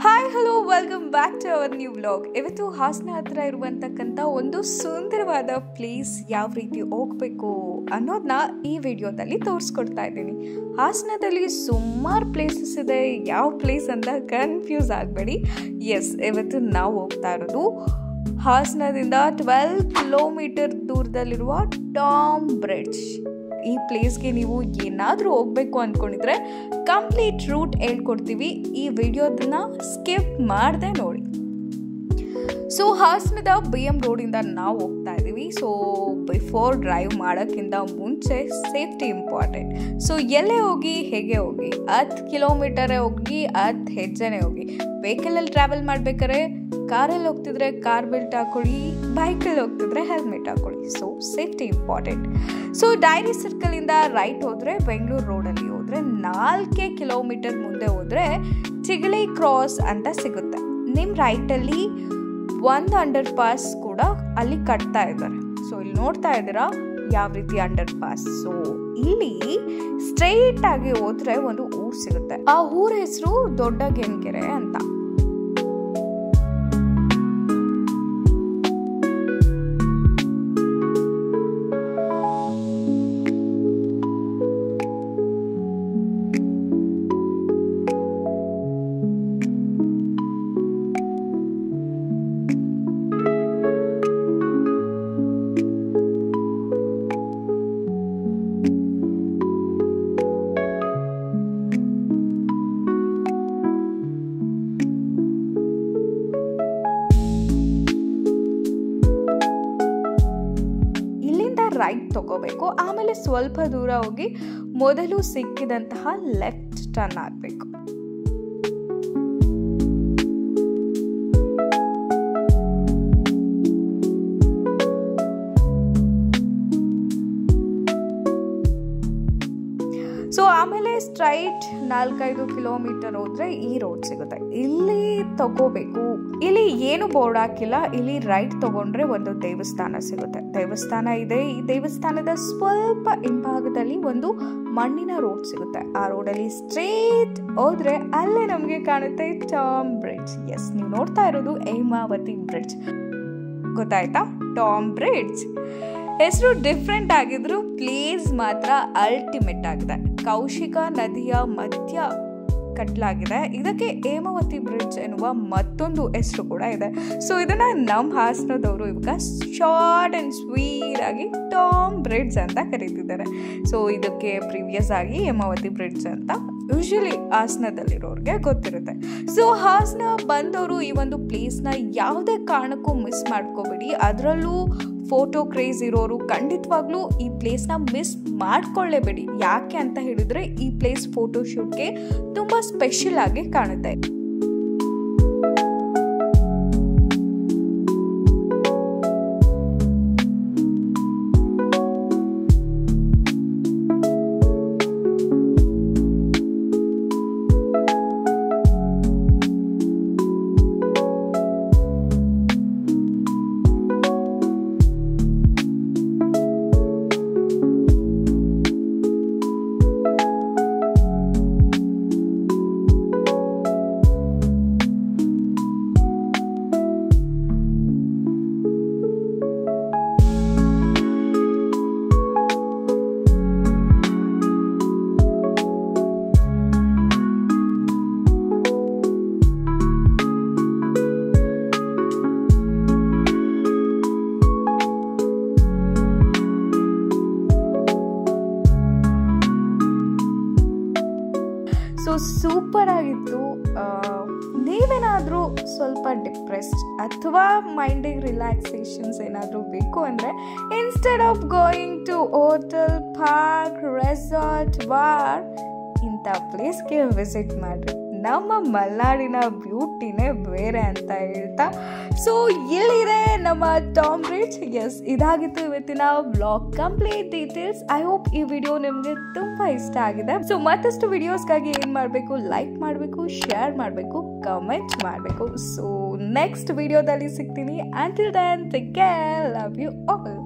Hi hello welcome back to our new vlog. ಇವತ್ತು ಹಾಸನ ಹತ್ರ ಇರುವಂತಕ್ಕಂಥ ಒಂದು ಸುಂದರವಾದ ಪ್ಲೇಸ್ ಯಾವ ರೀತಿ ಹೋಗ್ಬೇಕು ಅನ್ನೋದನ್ನ ಈ ವಿಡಿಯೋದಲ್ಲಿ ತೋರಿಸ್ಕೊಡ್ತಾ ಇದ್ದೀನಿ. ಹಾಸನದಲ್ಲಿ ಸುಮಾರು ಪ್ಲೇಸಸ್ ಇದೆ, ಯಾವ ಪ್ಲೇಸ್ ಅಂತ ಕನ್ಫ್ಯೂಸ್ ಆಗಬೇಡಿ. ಎಸ್, ಇವತ್ತು ನಾವು ಹೋಗ್ತಾ ಇರೋದು ಹಾಸನದಿಂದ 12 ಕಿಲೋಮೀಟರ್ ದೂರದಲ್ಲಿರುವ ಟಾಮ್ ಬ್ರಿಡ್ಜ್. ಈ ಪ್ಲೇಸ್ಗೆ ನೀವು ಏನಾದರೂ ಹೋಗಬೇಕು ಅಂದ್ಕೊಂಡಿದ್ರೆ ಕಂಪ್ಲೀಟ್ ರೂಟ್ ಹೇಳ್ಕೊಡ್ತೀವಿ. ಈ ವಿಡಿಯೋದನ್ನ ಸ್ಕಿಪ್ ಮಾಡದೆ ನೋಡಿ. ಸೊ ಹಾಸನದ BM ರೋಡಿಂದ ನಾವು ಹೋಗ್ತಾ ಇದ್ದೀವಿ. ಸೊ ಬಿಫೋರ್ ಡ್ರೈವ್ ಮಾಡೋಕ್ಕಿಂತ ಮುಂಚೆ ಸೇಫ್ಟಿ ಇಂಪಾರ್ಟೆಂಟ್. ಸೊ ಎಲ್ಲೇ ಹೋಗಿ ಹೇಗೆ ಹೋಗಿ, 10 ಕಿಲೋಮೀಟರೇ ಹೋಗಿ 10 ಹೆಜ್ಜೆನೇ ಹೋಗಿ. ವೆಹಿಕಲಲ್ಲಿ ಟ್ರಾವೆಲ್ ಮಾಡ್ಬೇಕಾದ್ರೆ ಕಾರಲ್ಲಿ ಹೋಗ್ತಿದ್ರೆ ಕಾರ್ ಬೆಲ್ಟ್ ಹಾಕೊಳ್ಳಿ, ಬೈಕಲ್ಲಿ ಹೋಗ್ತಿದ್ರೆ ಹೆಲ್ಮೆಟ್ ಹಾಕೊಳ್ಳಿ. So safety important. So dairy ಸರ್ಕಲಿಂದ ರೈಟ್ ಹೋದರೆ ಬೆಂಗಳೂರು ರೋಡಲ್ಲಿ ಹೋದರೆ 4 ಕಿಲೋಮೀಟರ್ ಮುಂದೆ ಹೋದರೆ ಚಿಗಳಿ ಕ್ರಾಸ್ ಅಂತ ಸಿಗುತ್ತೆ. ನಿಮ್ಮ ರೈಟಲ್ಲಿ ಒಂದು ಅಂಡರ್ ಪಾಸ್ ಕೂಡ ಅಲ್ಲಿ ಕಟ್ತಾ ಇದ್ದಾರೆ. ಸೊ ಇಲ್ಲಿ ನೋಡ್ತಾ ಇದ್ದೀರಾ ಯಾವ ರೀತಿ ಅಂಡರ್ ಪಾಸ್. ಸೊ ಇಲ್ಲಿ ಸ್ಟ್ರೈಟ್ ಆಗಿ ಹೋದ್ರೆ ಒಂದು ಊರು ಸಿಗುತ್ತೆ. ಆ ಊರ ಹೆಸರು ದೊಡ್ಡ ಗೆನ್ಕೆರೆ ಅಂತ. ರೈಟ್ ತಗೋಬೇಕು, ಆಮೇಲೆ ಸ್ವಲ್ಪ ದೂರ ಹೋಗಿ ಮೊದಲು ಸಿಕ್ಕಿದಂತಹ ಲೆಫ್ಟ್ ಟರ್ನ್ ಆಗಬೇಕು. ಸೊ ಆಮೇಲೆ ಸ್ಟ್ರೈಟ್ 4-5 ಕಿಲೋಮೀಟರ್ ಹೋದ್ರೆ ಈ ರೋಡ್ ಸಿಗುತ್ತೆ. ಇಲ್ಲಿ ತಗೋಬೇಕು. ಇಲ್ಲಿ ಏನು ಬೋರ್ಡ್ ಹಾಕಿಲ್ಲ. ಇಲ್ಲಿ ರೈಟ್ ತಗೊಂಡ್ರೆ ಒಂದು ದೇವಸ್ಥಾನ ಸಿಗುತ್ತೆ. ದೇವಸ್ಥಾನ ಇದೆ. ಈ ದೇವಸ್ಥಾನದ ಸ್ವಲ್ಪ ಹಿಂಭಾಗದಲ್ಲಿ ಒಂದು ಮಣ್ಣಿನ ರೋಡ್ ಸಿಗುತ್ತೆ. ಆ ರೋಡಲ್ಲಿ ಸ್ಟ್ರೇಟ್ ಹೋದ್ರೆ ಅಲ್ಲೇ ನಮಗೆ ಕಾಣುತ್ತೆ ಟಾಮ್ ಬ್ರಿಡ್ಜ್. ಎಸ್, ನೀವು ನೋಡ್ತಾ ಇರೋದು ಹೇಮಾವತಿ ಬ್ರಿಡ್ಜ್. ಗೊತ್ತಾಯ್ತಾ? ಟಾಮ್ ಬ್ರಿಡ್ಜ್ ಹೆಸರು ಡಿಫ್ರೆಂಟ್ ಆಗಿದ್ರು ಪ್ಲೇಸ್ ಮಾತ್ರ ಅಲ್ಟಿಮೇಟ್ ಆಗಿದೆ. ಕೌಶಿಕ ನದಿಯ ಮಧ್ಯ ಕಟ್ಟಲಾಗಿದೆ. ಇದಕ್ಕೆ ಹೇಮಾವತಿ ಬ್ರಿಡ್ಜ್ ಎನ್ನುವ ಮತ್ತೊಂದು ಹೆಸರು ಕೂಡ ಇದೆ. ಸೊ ಇದನ್ನ ನಮ್ಮ ಹಾಸನದವರು ಇವಾಗ ಶಾರ್ಟ್ ಅಂಡ್ ಸ್ವೀಟ್ ಆಗಿ ಟಾಮ್ ಬ್ರಿಡ್ಜ್ ಅಂತ ಕರೀತಿದ್ದಾರೆ. ಸೊ ಇದಕ್ಕೆ ಪ್ರೀವಿಯಸ್ ಆಗಿ ಹೇಮಾವತಿ ಬ್ರಿಡ್ಜ್ ಅಂತ ಯೂಶಲಿ ಹಾಸನದಲ್ಲಿರೋರಿಗೆ ಗೊತ್ತಿರುತ್ತೆ. ಸೊ ಹಾಸನ ಬಂದವರು ಈ ಒಂದು ಪ್ಲೇಸ್ನ ಯಾವುದೇ ಕಾರಣಕ್ಕೂ ಮಿಸ್ ಮಾಡ್ಕೋಬೇಡಿ. ಅದರಲ್ಲೂ ಫೋಟೋ ಕ್ರೇಜ್ ಇರೋರು ಖಂಡಿತವಾಗ್ಲೂ ಈ ಪ್ಲೇಸ್ನ ಮಿಸ್ ಮಾಡ್ಕೊಳ್ಳೇಬೇಡಿ. ಯಾಕೆ ಅಂತ ಹೇಳಿದ್ರೆ ಈ ಪ್ಲೇಸ್ ಫೋಟೋ ಶೂಟ್ಗೆ ತುಂಬ ಸ್ಪೆಷಲ್ ಆಗಿ ಕಾಣುತ್ತೆ. ಸೊ ಸೂಪರ್ ಆಗಿತ್ತು. ನೀವೇನಾದರೂ ಸ್ವಲ್ಪ ಡಿಪ್ರೆಸ್ಡ್ ಅಥವಾ ಮೈಂಡಿಗೆ ರಿಲ್ಯಾಕ್ಸೇಷನ್ಸ್ ಏನಾದರೂ ಬೇಕು ಅಂದರೆ instead of going to hotel, park, resort, bar ಇಂಥ ಪ್ಲೇಸ್ಗೆ ವಿಸಿಟ್ ಮಾಡಿರಿ. ನಮ್ಮ ಮಲೆನಾಡಿನ ಬ್ಯೂಟಿನೇ ಬೇರೆ ಅಂತ ಹೇಳ್ತಾ ಸೊ ಇಲ್ಲಿದೆ ನಮ್ಮ ಟಾಮ್ ಬ್ರಿಡ್ಜ್. ಎಸ್, ಇದಾಗಿತ್ತು ಇವತ್ತಿನ blog complete details. I hope ಈ ವಿಡಿಯೋ ನಿಮಗೆ ತುಂಬ ಇಷ್ಟ ಆಗಿದೆ. ಸೊ ಮತ್ತಷ್ಟು ವಿಡಿಯೋಸ್ಗಾಗಿ ಏನು ಮಾಡಬೇಕು, ಲೈಕ್ ಮಾಡಬೇಕು, ಶೇರ್ ಮಾಡಬೇಕು, ಕಮೆಂಟ್ ಮಾಡಬೇಕು. ಸೊ ನೆಕ್ಸ್ಟ್ ವಿಡಿಯೋದಲ್ಲಿ ಸಿಗ್ತೀನಿ. Until then take care, love you all.